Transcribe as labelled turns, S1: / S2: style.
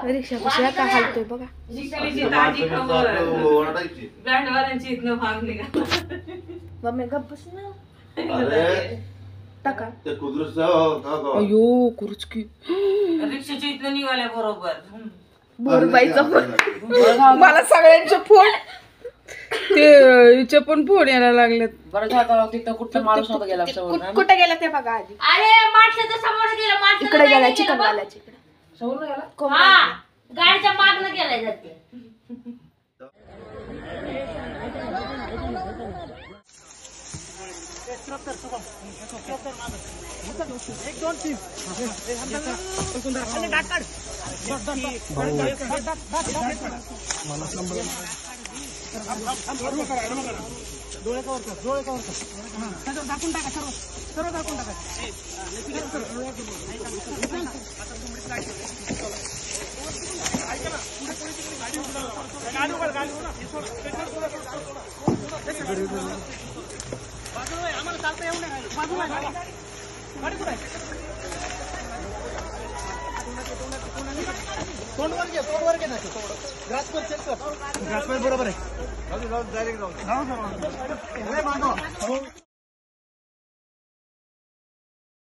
S1: रिक्षा कशी काय हालतोय बघा.
S2: बँडवाल्यांची इथनं भाग निघाला.
S1: मम्मी गप्प बस ना. टाका
S3: अयो कुरुचकी
S2: रिक्षाच्या इथनं निघाल्या बरोबर.
S1: बोरबाईचा फोन.
S3: मला सगळ्यांचे फोन ते हिचे पण फोन यायला लागलेत.
S2: बरं झालं तिथं कुठं माणूस होता गेला
S1: कुठे गेला ते बघा आधी.
S4: अरे माणसाच्या समोर गेला माणसाचं
S1: इकडे
S4: काय
S1: गेला
S4: नाही
S1: चिकन
S4: गेलं बघ.
S1: वाल्याच्या इकडे.
S2: समोर गेला.
S4: हा गाडीच्या मागनं गेलाय जाते.
S5: बरोबर आहे.